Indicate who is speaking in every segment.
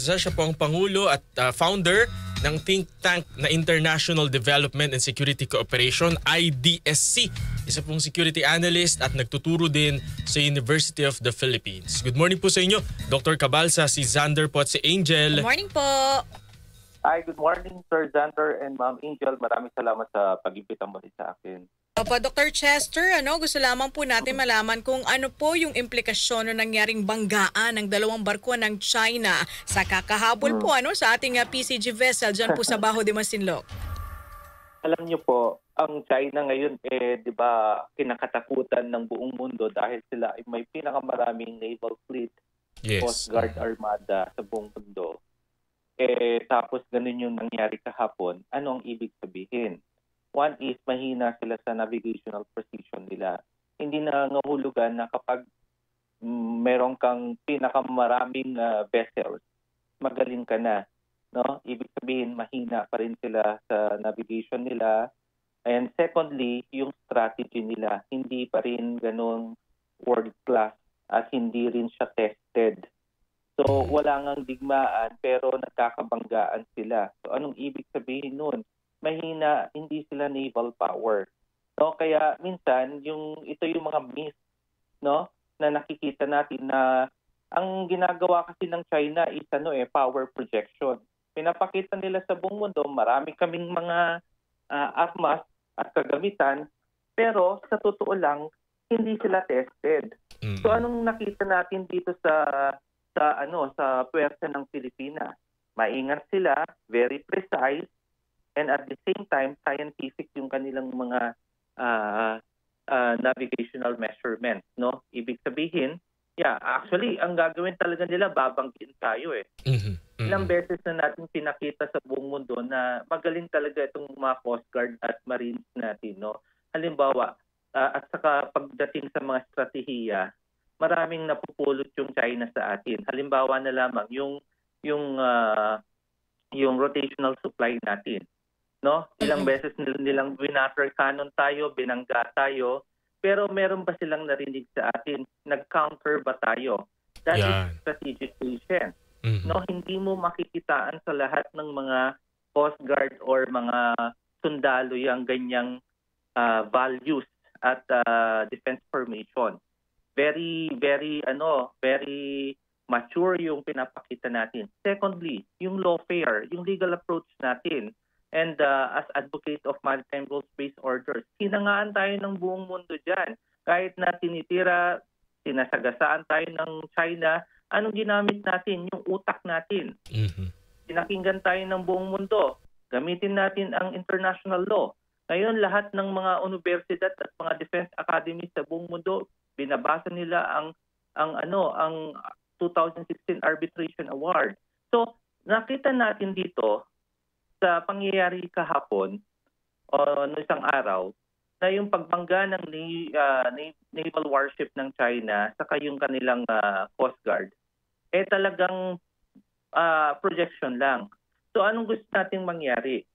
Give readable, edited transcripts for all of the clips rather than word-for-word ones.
Speaker 1: Cabalza. Siya po ang Pangulo at founder ng think tank na International Development and Security Cooperation, IDSC. Isa pong security analyst at nagtuturo din sa University of the Philippines. Good morning po sa inyo, Dr. Cabalza, si Xander po at si Angel.
Speaker 2: Good morning po.
Speaker 3: Hi, good morning Sir Xander and Ma'am Angel. Maraming salamat sa pag-imbita mo sa akin.
Speaker 2: Opo, Dr. Chester, gusto lamang po natin malaman kung ano po yung implikasyon ng nangyaring banggaan ng dalawang barko ng China sa kakahabol po sa ating PCG vessel dyan po sa Bajo de Masinloc.
Speaker 3: Alam niyo po, ang China ngayon di ba kinakatakutan ng buong mundo dahil sila ay may pinakamaraming naval fleet, Coast Guard Armada sa buong mundo. Tapos ganun yung nangyari kahapon. Ano ang ibig sabihin? One is mahina sila sa navigational precision nila. Hindi na nangahulugan na kapag meron kang pinakamaraming vessels, magaling ka na. No? Ibig sabihin, mahina pa rin sila sa navigation nila. And secondly, yung strategy nila, hindi pa rin ganun world class at hindi rin siya tested. So wala ngang digmaan pero nagkakabanggaan sila. So anong ibig sabihin nun? Mahina, hindi sila naval power. No, kaya minsan ito yung mga myths, no, na nakikita natin na ang ginagawa kasi ng China is power projection. Pinapakita nila sa buong mundo, marami kaming mga armas at kagamitan, pero sa totoo lang hindi sila tested. So anong nakita natin dito sa puwersa ng Pilipinas? Maingat sila, very precise, and at the same time, scientific yung kanilang mga navigational measurements, no? Ibig sabihin, actually, ang gagawin talaga nila, babanggitin tayo Ilang beses na natin pinakita sa buong mundo na magaling talaga itong mga Coast Guard at Marines natin, no? Halimbawa, at saka pagdating sa mga strategiya, maraming napupulot yung China sa atin. Halimbawa na lamang yung rotational supply natin. No? Ilang beses nilang binatter cannon tayo, binangga tayo, pero meron ba silang narinig sa atin? Nag-counter ba tayo? That is strategic patience. No, hindi mo makikitaan sa lahat ng mga Coast Guard or mga sundalo yung ganyang values at defense formation. Very mature yung pinapakita natin. Secondly, yung lawfare, yung legal approach natin. And as advocate of maritime rules-based orders, hinangaan tayo ng buong mundo dyan. Kahit na tinitira, sinasagasaan tayo ng China, anong ginamit natin? Yung utak natin. Pinakinggan tayo ng buong mundo. Gamitin natin ang international law. Ngayon, lahat ng mga universidad at mga defense academies sa buong mundo, binabasa nila ang 2016 Arbitration Award. So, nakita natin dito, sa pangyayari kahapon o isang araw na yung pagbangga ng naval warship ng China saka yung kanilang Coast Guard talagang projection lang. So anong gusto nating mangyari?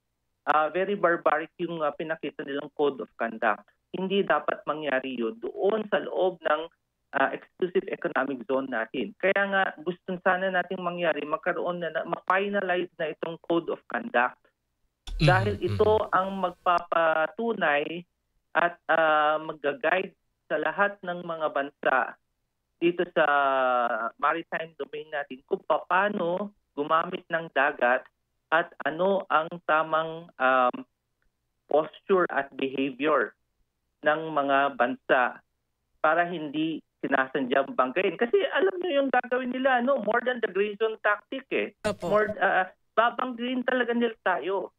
Speaker 3: Very barbaric yung pinakita nilang code of conduct. Hindi dapat mangyari yun doon sa loob ng exclusive economic zone natin. Kaya nga gusto sana nating mangyari, magkaroon na ma-finalize na itong code of conduct. Dahil ito ang magpapatunay at mag-guide sa lahat ng mga bansa dito sa maritime domain natin kung paano gumamit ng dagat at ano ang tamang posture at behavior ng mga bansa para hindi sinasadyang banggain. Kasi alam niyo yung gagawin nila, more than the gray zone tactic babanggain talaga nila tayo.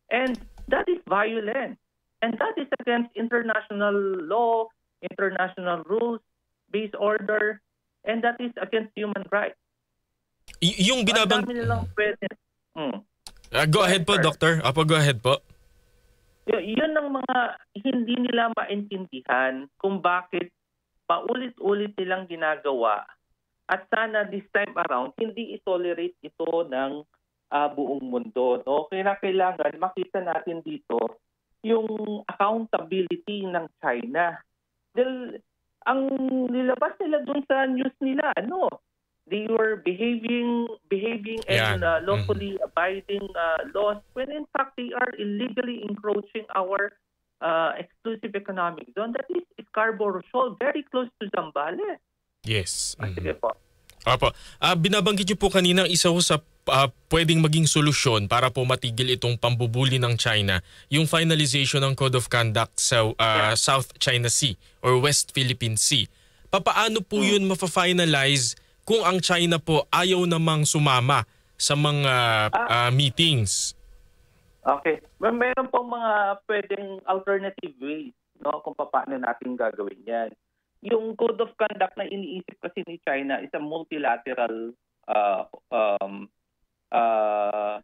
Speaker 3: And that is violent. And that is against international law, international rules, based order, and that is against human rights.
Speaker 1: Yung binabang... Go ahead po, Doctor. Go ahead po.
Speaker 3: Yun ang mga hindi nila maintindihan kung bakit paulit-ulit nilang ginagawa. At sana this time around, hindi itolerate ito ng buong mundo. No? Kaya kailangan makita natin dito yung accountability ng China. Dahil ang nilabas nila dun sa news nila, they were behaving and lawfully abiding laws when in fact they are illegally encroaching our exclusive economic zone, that is Scarborough Shoal, very close to Zambales.
Speaker 1: Yes.
Speaker 3: Sige po.
Speaker 1: Opo. Binabanggit niyo po kanina isa ho sa pwedeng maging solusyon para po matigil itong pambubuli ng China, yung finalization ng Code of Conduct sa South China Sea or West Philippine Sea. Papaano po yun mafa-finalize kung ang China po ayaw namang sumama sa mga meetings?
Speaker 3: Okay. Well, meron pong mga pwedeng alternative ways, no, kung paano natin gagawin yan. Yung Code of Conduct na iniisip kasi ni China is a multilateral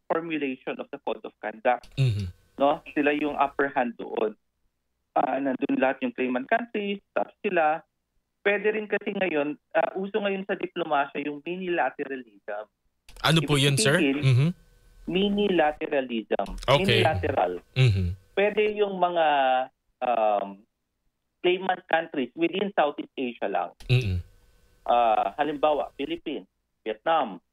Speaker 3: formulation of the Code of Conduct.
Speaker 1: Mm-hmm.
Speaker 3: No? Sila yung upper hand doon. Nandun lahat yung claimant countries, tapos sila. Pwede rin kasi ngayon, uso ngayon sa diplomasya yung minilateralism.
Speaker 1: Ano po yun, sir? Mm-hmm.
Speaker 3: Minilateralism.
Speaker 1: Okay.
Speaker 3: Minilateral.
Speaker 1: Mm-hmm.
Speaker 3: Pwede yung mga claimant countries within Southeast Asia lang.
Speaker 1: Mm-hmm.
Speaker 3: Halimbawa, Philippines, Vietnam,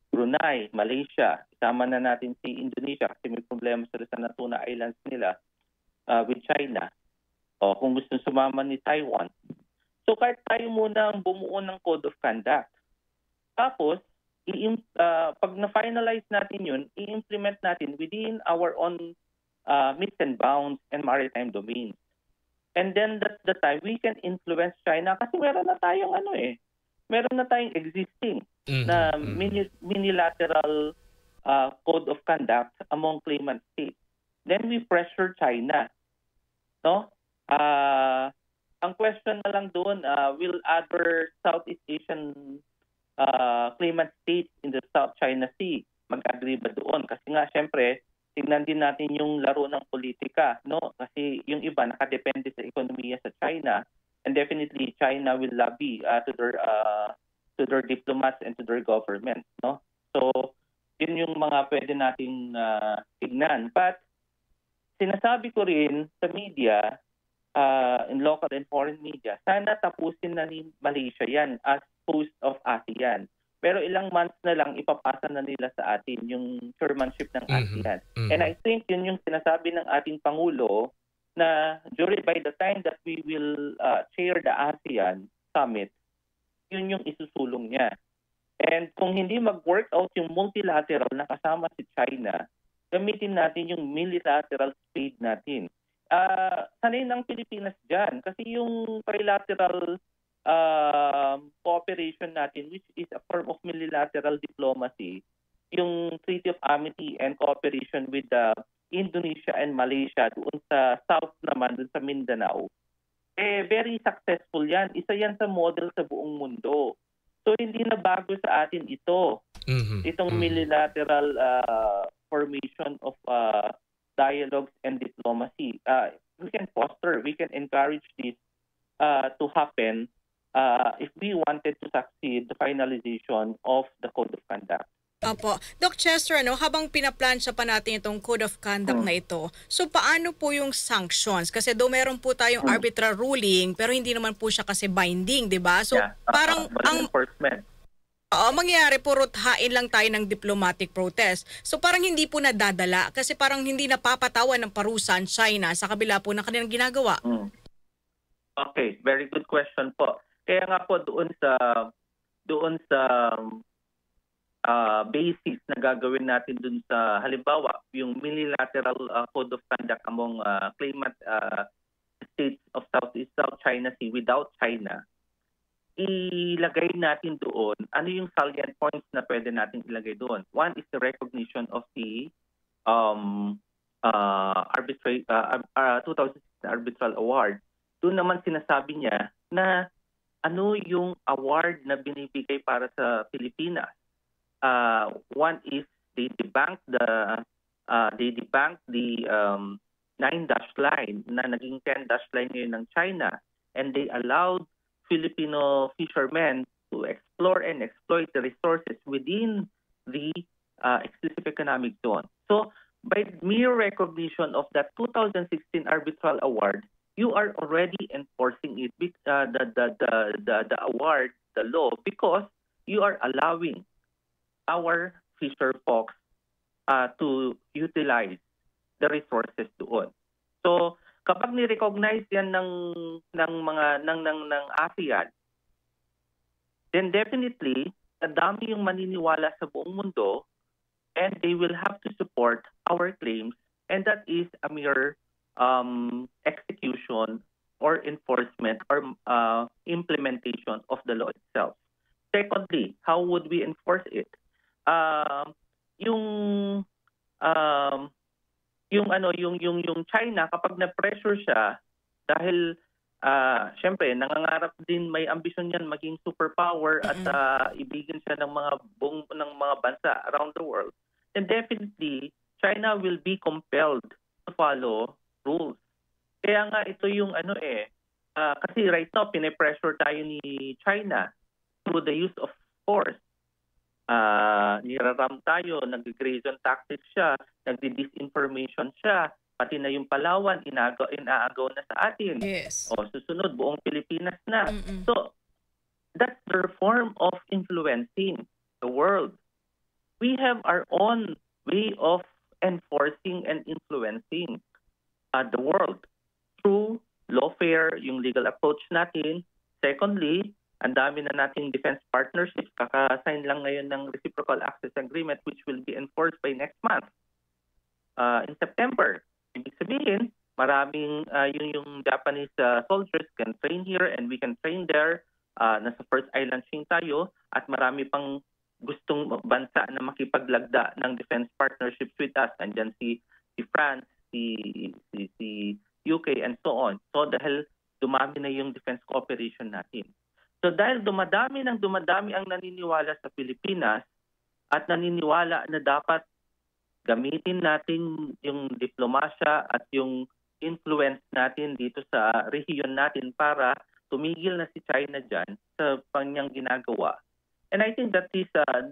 Speaker 3: Brunei, Malaysia. Isama na natin si Indonesia kasi may problema sila sa Natuna Islands nila with China. O kung gusto sumama ni Taiwan. So kahit tayo muna ang bumuo ng Code of Conduct. Tapos, pag na-finalize natin yun, i-implement natin within our own metes and bounds and maritime domains. And then that's the time we can influence China kasi meron na tayong meron na tayong existing na minilateral Code of Conduct among claimant states. Then we pressure China. No? Ang question na lang doon, will other Southeast Asian claimant states in the South China Sea mag-agree ba doon? Kasi nga, syempre, tingnan din natin yung laro ng politika, no? Kasi yung iba nakadepende sa ekonomiya sa China, and definitely China will lobby to their diplomats and to their government, no? So, yun yung mga pwede nating tignan. But, sinasabi ko rin sa media, in local and foreign media, sana tapusin na ni Malaysia yan as host of ASEAN. Pero ilang months na lang ipapasa na nila sa atin yung chairmanship ng ASEAN. Mm-hmm. And I think yun yung sinasabi ng ating Pangulo na by the time that we will chair the ASEAN Summit, yun yung isusulong niya. And kung hindi mag-work out yung multilateral na kasama si China, gamitin natin yung multilateral spade natin. Sanay ng Pilipinas dyan kasi yung trilateral cooperation natin, which is a form of multilateral diplomacy, yung Treaty of Amity and Cooperation with Indonesia and Malaysia doon sa South naman, doon sa Mindanao, very successful yan. Isa yan sa model sa buong mundo. So hindi na bago sa atin ito. Itong multilateral formation of dialogues and diplomacy. We can foster, we can encourage this to happen if we wanted to succeed the finalization of the Code of Conduct.
Speaker 2: Opo. Doc Chester, habang pinaplansya pa natin itong Code of Conduct na ito, so paano po yung sanctions? Kasi do meron po tayong arbitral ruling, pero hindi naman po siya kasi binding, di ba? So parang ang enforcement. Mangyayari purot hain lang tayo ng diplomatic protest. So parang hindi po nadadala kasi parang hindi napapatawan ng parusa ang China sa kabila po ng kanilang ginagawa.
Speaker 3: Okay, very good question po. Kaya nga po doon sa basis na gagawin natin doon sa halimbawa yung multilateral Code of Conduct among claimant states of Southeast South China Sea without China. Ilagay natin doon, ano yung salient points na pwede natin ilagay doon? One is the recognition of the 2016 Arbitral Award. Doon naman sinasabi niya na ano yung award na binibigay para sa Pilipinas. One is they debanked the 9-dash line na naging 10-dash line ngayon ng China, and they allowed Filipino fishermen to explore and exploit the resources within the exclusive economic zone. So, by mere recognition of that 2016 arbitral award, you are already enforcing it, the award, the law, because you are allowing our fisher folks to utilize the resources doon. So kapag ni-recognize yan ng ASEAN, then definitely dami yung maniniwala sa buong mundo and they will have to support our claims, and that is a mere execution or enforcement or implementation of the law itself. Secondly, how would we enforce it? Yung China, kapag na-pressure siya dahil syempre nangangarap din, may ambisyon yan maging superpower at ibigin siya ng mga bansa around the world, then definitely China will be compelled to follow rules. Kaya nga ito yung kasi right now pine-pressure tayo ni China through the use of force. Niraram tayo, nag-aggression tactics siya, nagdi-disinformation siya, pati na yung Palawan, inaagaw na sa atin.
Speaker 2: Yes.
Speaker 3: O susunod, buong Pilipinas na. So, that's their form of influencing the world. We have our own way of enforcing and influencing the world through lawfare, yung legal approach natin. Secondly, ang dami na nating defense partnerships. Kaka-sign lang ngayon ng Reciprocal Access Agreement which will be enforced by next month in September. Ibig sabihin, maraming yung Japanese soldiers can train here and we can train there. Nasa First Island Chain tayo at marami pang gustong bansa na makipaglagda ng defense partnerships with us. Nandyan si France, si UK and so on. So dahil dumami na yung defense cooperation natin. So dahil dumadami ang naniniwala sa Pilipinas at naniniwala na dapat gamitin natin yung diplomasya at yung influence natin dito sa rehiyon natin para tumigil na si China dyan sa kanyang ginagawa. And I think that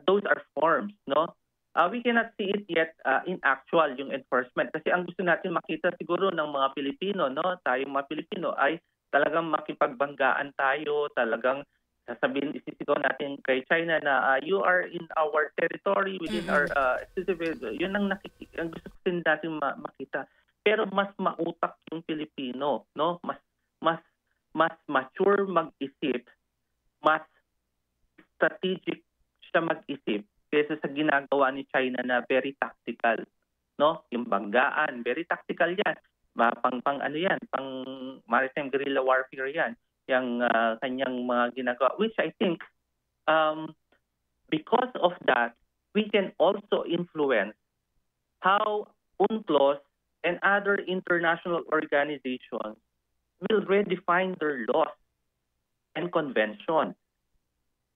Speaker 3: those are forms, no? We cannot see it yet in actual yung enforcement kasi ang gusto natin makita siguro ng mga Pilipino, no? Tayong mga Pilipino ay talagang makipagbanggaan tayo, talagang sasabihin, isisigaw natin kay China na you are in our territory, within our yun ang gusto din natin makita. Pero mas mautak yung Pilipino, no? Mas mature mag-isip, mas strategic siya mag-isip kaysa sa ginagawa ni China na very tactical, no? Yung banggaan, very tactical yan. Pang maritime guerrilla warfare yan. Yung kanyang mga ginagawa, which I think because of that, we can also influence how UNCLOS and other international organizations will redefine their laws and conventions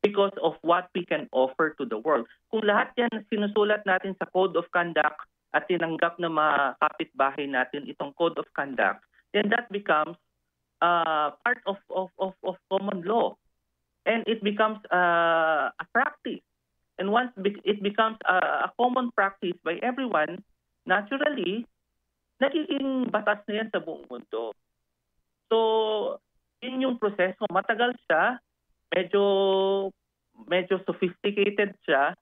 Speaker 3: because of what we can offer to the world. Kung lahat yan sinusulat natin sa Code of Conduct at tinanggap na mga kapitbahay natin itong Code of Conduct, then that becomes part of common law. And it becomes a practice. And once it becomes a common practice by everyone, naturally, nagiging batas na yan sa buong mundo. So, yun yung proseso. Matagal siya, medyo sophisticated siya,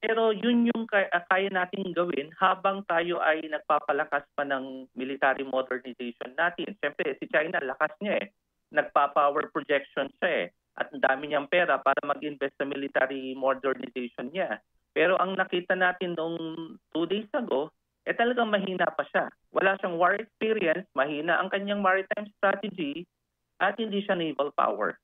Speaker 3: pero yun yung kaya nating gawin habang tayo ay nagpapalakas pa ng military modernization natin. Siyempre, si China, lakas niya nagpa-power projection siya at ang dami niyang pera para mag-invest sa military modernization niya. Pero ang nakita natin noong 2 days ago, talagang mahina pa siya. Wala siyang war experience, mahina ang kanyang maritime strategy, at hindi siya naval power.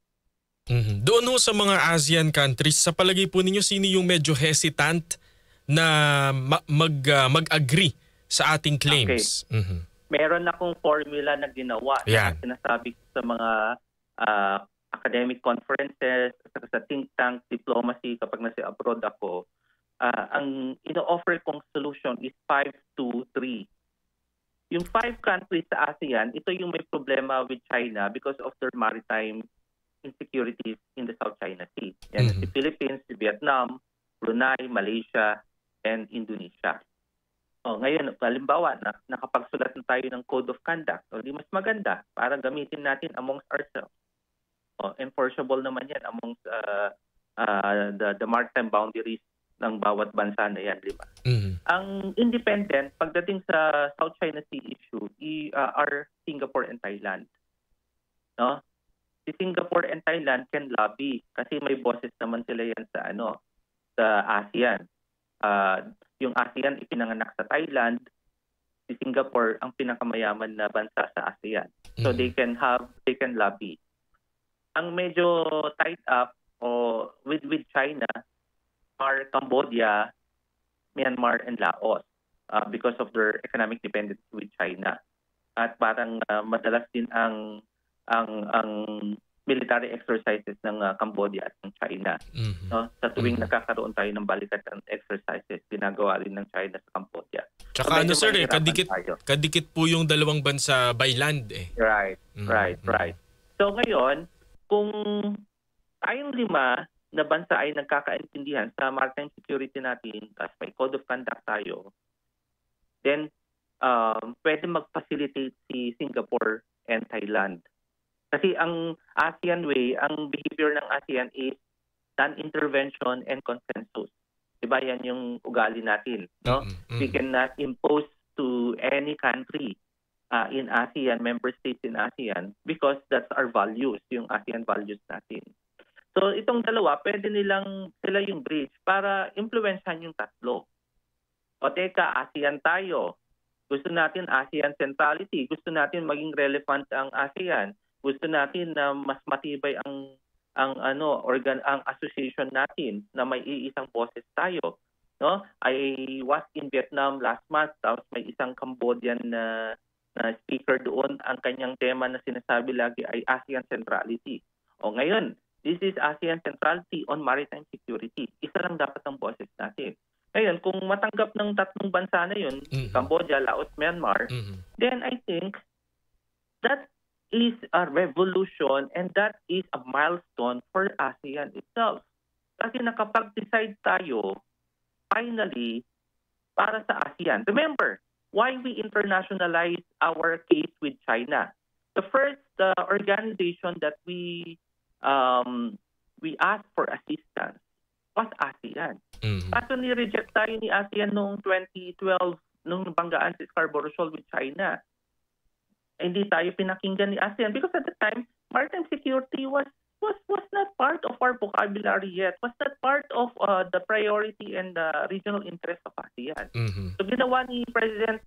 Speaker 1: Doon ho sa mga ASEAN countries, sa palagay po ninyo, sino yung medyo hesitant na mag-agree sa ating claims?
Speaker 3: Okay. Meron akong formula na ginawa na sinasabi sa mga academic conferences, sa think tank, diplomacy, kapag nasa abroad ako. Ang ino-offer kong solution is 5-2-3. Yung 5 countries sa ASEAN, ito yung may problema with China because of their maritime insecurities in the South China Sea. Yan si Philippines, si Vietnam, Brunei, Malaysia, and Indonesia. Ngayon, halimbawa, nakapagsulat na tayo ng Code of Conduct. Di mas maganda para gamitin natin amongst ourselves. Enforceable naman yan amongst the maritime boundaries ng bawat bansa na yan, 'di ba? Ang independent pagdating sa South China Sea issue are Singapore and Thailand. No? Si Singapore and Thailand can lobby kasi may bosses naman sila yan sa ASEAN. Yung ASEAN ipinanganak sa Thailand, si Singapore ang pinakamayaman na bansa sa ASEAN. So they can lobby. Ang medyo tied up with China are Cambodia, Myanmar, and Laos because of their economic dependence with China. At parang madalas din ang military exercises ng Cambodia at ng China. No? Sa tuwing nakakaroon tayo ng balikatan exercises, ginagawa rin ng China sa Cambodia.
Speaker 1: Tsaka sir, kadikit po yung dalawang bansa by land eh.
Speaker 3: Right. So ngayon, kung tayong 5 na bansa ay nagkakaintindihan sa maritime security natin, tapos may code of conduct tayo, then pwede mag-facilitate si Singapore and Thailand. Kasi ang ASEAN way, ang behavior ng ASEAN is non-intervention and consensus. Diba yan yung ugali natin? No? We cannot impose to any country in ASEAN, member states in ASEAN, because that's our values, yung ASEAN values natin. So itong dalawa, pwede sila yung bridge para influensyahan yung tatlo. O teka, ASEAN tayo. Gusto natin ASEAN centrality. Gusto natin maging relevant ang ASEAN. Gusto natin na mas matibay ang association natin na may iisang boses tayo. No? I was in Vietnam last month, tapos may isang Cambodian na speaker doon. Ang kanyang tema na sinasabi lagi ay ASEAN centrality. O ngayon, this is ASEAN centrality on maritime security. Isa lang dapat ang boses natin. Ngayon, kung matanggap ng 3 bansa na yun, Cambodia, Laos, Myanmar, then I think that is a revolution and that is a milestone for ASEAN itself. Kasi nakapag-decide tayo, finally, para sa ASEAN. Remember, why we internationalize our case with China. The first organization that we asked for assistance was ASEAN. Kaso ni-reject tayo ni ASEAN noong 2012 nung banggaan si Scarborough Shoal with China. Hindi tayo pinakinggan ni ASEAN because at the time, maritime security was not part of our vocabulary yet, was not part of the priority and the regional interest of ASEAN. So ginawa ni President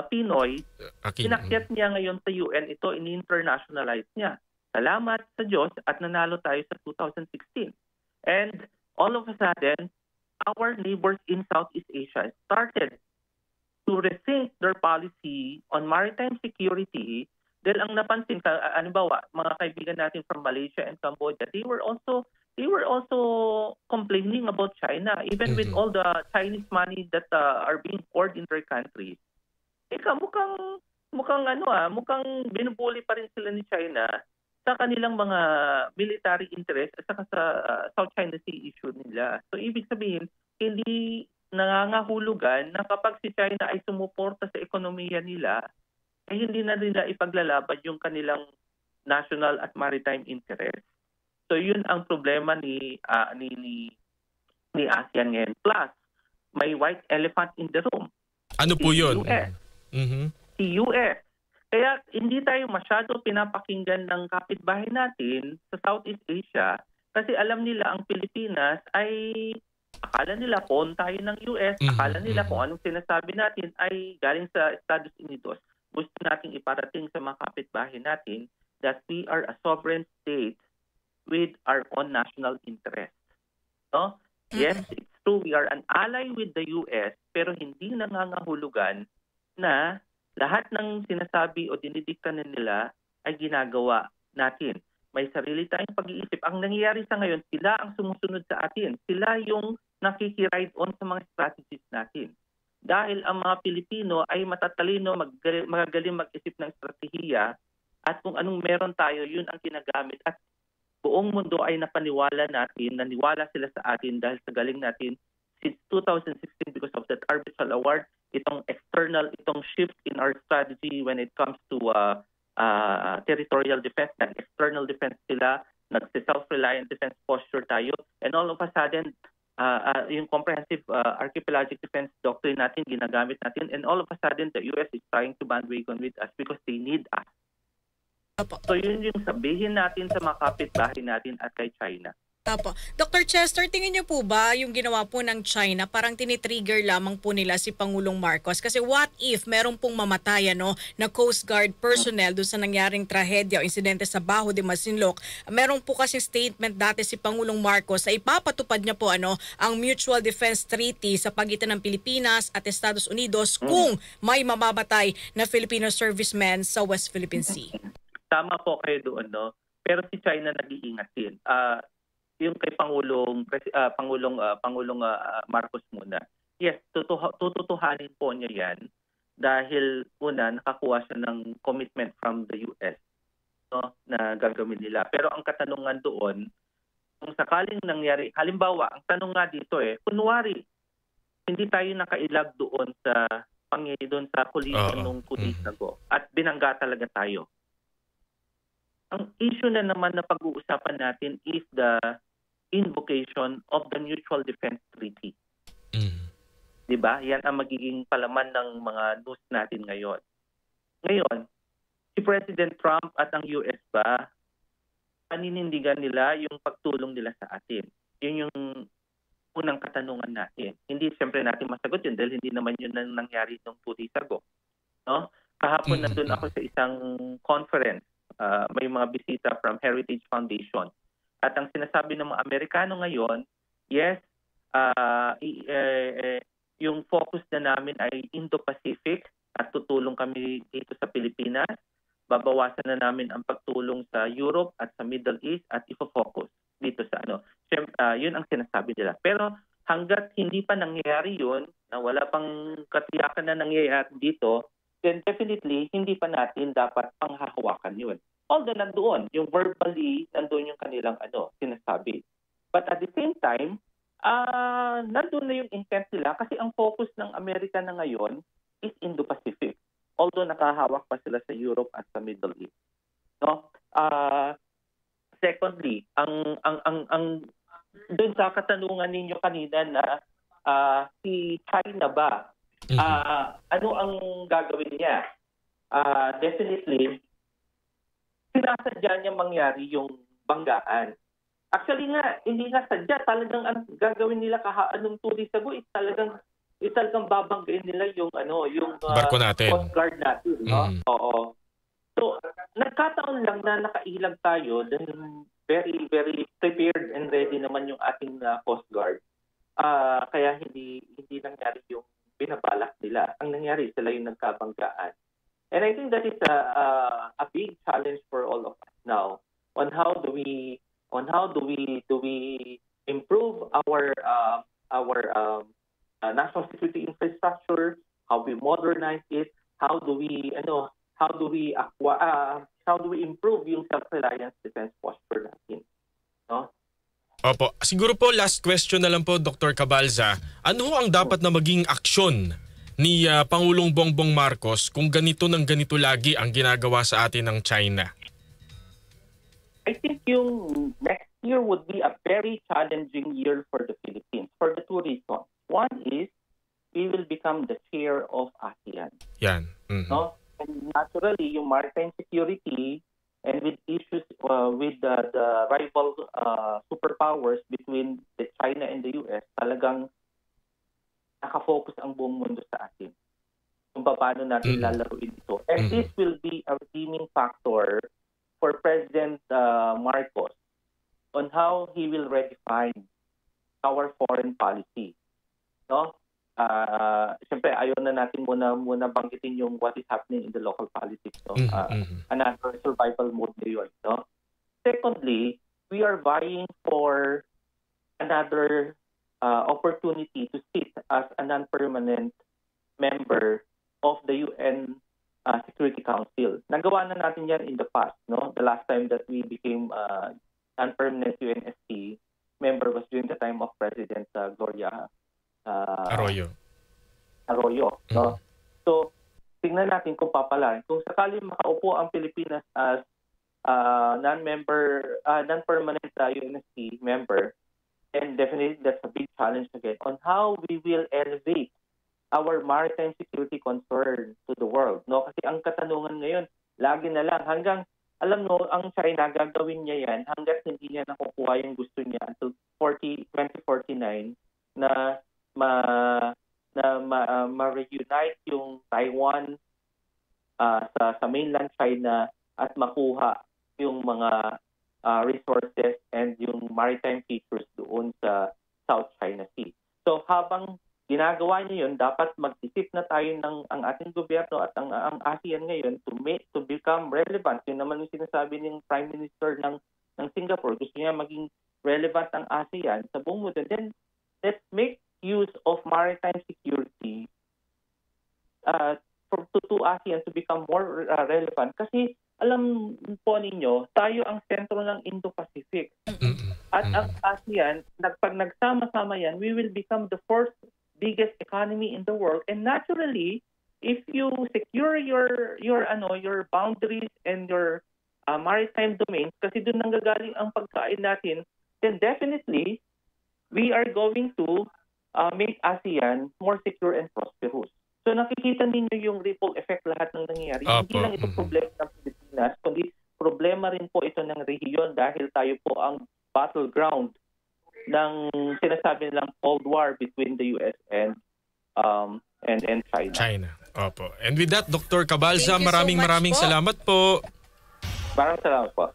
Speaker 3: Pinoy, pinakyat niya ngayon sa UN ito, in-internationalize niya. Salamat sa Diyos at nanalo tayo sa 2016. And all of a sudden, our neighbors in Southeast Asia started to rethink their policy on maritime security. Dahil ang napansin, halimbawa, mga kaibigan natin from Malaysia and Cambodia, they were also complaining about China, even with all the Chinese money that are being poured in their countries. Mukhang binubuli pa rin sila ni China sa kanilang mga military interest at saka sa South China Sea issue nila. So ibig sabihin, hindi nangangahulugan na kapag si China ay sumuporta sa ekonomiya nila, ay hindi na nila ipaglalaban yung kanilang national at maritime interest. So yun ang problema ni ASEAN ngayon. Plus, may white elephant in the room.
Speaker 1: Ano po yun?
Speaker 3: US. Si US. Kaya hindi tayo masyado pinapakinggan ng kapitbahay natin sa Southeast Asia kasi alam nila ang Pilipinas ay akala nila pawn tayo ng US, akala nila kung anong sinasabi natin ay galing sa Estados Unidos. Gusto nating iparating sa mga kapitbahay natin that we are a sovereign state with our own national interest. No? Yes, it's true, we are an ally with the US, pero hindi nangangahulugan na lahat ng sinasabi o dinidikta nila ay ginagawa natin. May sarili tayong pag-iisip. Ang nangyayari sa ngayon, sila ang sumusunod sa atin. Sila yung nakikiride on sa mga strategies natin. Dahil ang mga Pilipino ay matatalino, magagaling mag-isip ng estratehiya at kung anong meron tayo, yun ang ginagamit. At buong mundo ay naniwala sila sa atin dahil sa galing natin since 2016 because of that arbitral award, itong shift in our strategy when it comes to territorial defense and external defense sila nagsi-self-reliant defense posture tayo, and all of a sudden, yung comprehensive archipelagic defense doctrine natin, ginagamit natin, and all of a sudden, the US is trying to bandwagon with us because they need us. So yun yung sabihin natin sa mga kapitbahay natin at kay China.
Speaker 2: Apo. Dr. Chester, tingin niyo po ba yung ginawa po ng China parang tinitrigger lamang po nila si Pangulong Marcos? Kasi what if meron pong mamatay na Coast Guard personnel doon sa nangyaring trahedya o insidente sa Bajo de Masinloc? Meron po kasi statement dati si Pangulong Marcos na ipapatupad niya po ang Mutual Defense Treaty sa pagitan ng Pilipinas at Estados Unidos kung may mamamatay na Filipino servicemen sa West Philippine Sea.
Speaker 3: Tama po kayo doon, no? Pero si China nag-iingat din. Yung kay Pangulong Marcos muna. Yes, tututuhanin po niya 'yan dahil una nakakuha siya ng commitment from the US, no, na gagawin nila. Pero ang katanungan doon, kung sakaling nangyari, halimbawa, ang tanong nga dito kunwari hindi tayo nakailag doon sa collision nung 2 days ago at binangga talaga tayo. Ang issue na naman na pag-uusapan natin is the invocation of the Mutual Defense Treaty. Diba? Yan ang magiging palaman ng mga news natin ngayon. Ngayon, si President Trump at ang US ba, paninindigan nila yung pagtulong nila sa atin? Yun yung unang katanungan natin. Hindi siyempre natin masagot yun dahil hindi naman yun ang nangyari nung 2 days ago. No? Kahapon nandun ako sa isang conference. May mga bisita from Heritage Foundation. At ang sinasabi ng mga Amerikano ngayon, yes, yung focus na namin ay Indo-Pacific at tutulong kami dito sa Pilipinas. Babawasan na namin ang pagtulong sa Europe at sa Middle East at ifo-focus dito sa yun ang sinasabi nila. Pero hanggat hindi pa nangyayari yun, na wala pang katiyakan na nangyayari dito, then definitely hindi pa natin dapat panghahawakan yun. Although nandoon, yung verbally, nandoon yung kanilang sinasabi. But at the same time, nandoon na yung intent nila kasi ang focus ng Amerika na ngayon is Indo-Pacific. Although nakahawak pa sila sa Europe at sa Middle East. No? Secondly, ang doon sa katanungan ninyo kanina na si China ba, ano ang gagawin niya? Definitely, sinasadya niya mangyari yung banggaan. Actually nga, hindi nga sadya. Talagang ang gagawin nila anong 2 days ago is talagang babanggain nila yung
Speaker 1: barko natin.
Speaker 3: Coast Guard natin. No? Oo. So, nagkataon lang na nakailag tayo dahil very, very prepared and ready naman yung ating Coast Guard. Kaya hindi nangyari yung binabalak nila. Ang nangyari, sila yung nagkabanggaan. And I think that is a big challenge for all of us now on how do we improve our national security infrastructure, how we modernize it, how do we improve yung self-reliance defense posture natin, no?
Speaker 1: Opo, siguro po last question na lang po, Dr. Cabalza. Ano ang dapat na maging aksyon ni Pangulong Bongbong Marcos kung ganito lagi ang ginagawa sa atin ng China?
Speaker 3: I think yung next year would be a very challenging year for the Philippines for the 2 reasons. One is we will become the chair of ASEAN.
Speaker 1: Yan.
Speaker 3: No? And naturally, yung maritime security and with issues with the rival superpowers between the China and the US, talagang nakafocus ang buong mundo sa atin kung paano natin lalaruin ito. And this will be a redeeming factor for President Marcos on how he will redefine our foreign policy. No? Siyempre, ayaw na natin muna banggitin yung what is happening in the local politics. No? Another survival mode na yun. No? Secondly, we are vying for another opportunity to sit as a non-permanent member of the UN Security Council. Nagawa na natin yan in the past. No? The last time that we became non-permanent UNSC member was during the time of President Gloria Arroyo. No? So, tingnan natin kung papalarin. Kung sakali makaupo ang Pilipinas as non-permanent UNSC member, and definitely that's a big challenge again on how we will elevate our maritime security concern to the world. No, kasi ang katanungan ngayon, lagi na lang hanggang alam mo, ang China gagawin niya yan hangga't hindi niya nakukuha yung gusto niya until 2049 na ma-reunite yung Taiwan sa mainland China at makuha yung mga resources and yung maritime features doon sa South China Sea. So habang ginagawa niya yun, dapat mag-isip na tayo ng ang ating gobyerno at ang ASEAN ngayon to become relevant. Yun naman yung sinasabi ng Prime Minister ng Singapore. Gusto niya maging relevant ang ASEAN sa buong mundo. Then let's make use of maritime security to ASEAN to become more relevant. Kasi alam po ninyo, tayo ang sentro ng Indo-Pacific. At ang ASEAN, pag nagsama-sama yan, we will become the fourth biggest economy in the world, and naturally if you secure your boundaries and your maritime domains, kasi doon nanggagaling ang pagkain natin, then definitely we are going to make ASEAN more secure and prosperous. So nakikita ninyo yung ripple effect lahat ng nangyayari. Hindi lang ito problema ng Pilipinas, kundi problema rin po ito ng rehiyon dahil tayo po ang battleground ng sinasabi nilang Cold War between the US and China.
Speaker 1: Opo. And with that, Dr. Cabalza, maraming
Speaker 2: po.
Speaker 1: salamat po.
Speaker 3: Maraming salamat po.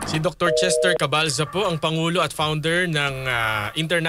Speaker 1: Si Dr. Chester Cabalza po, ang Pangulo at Founder ng International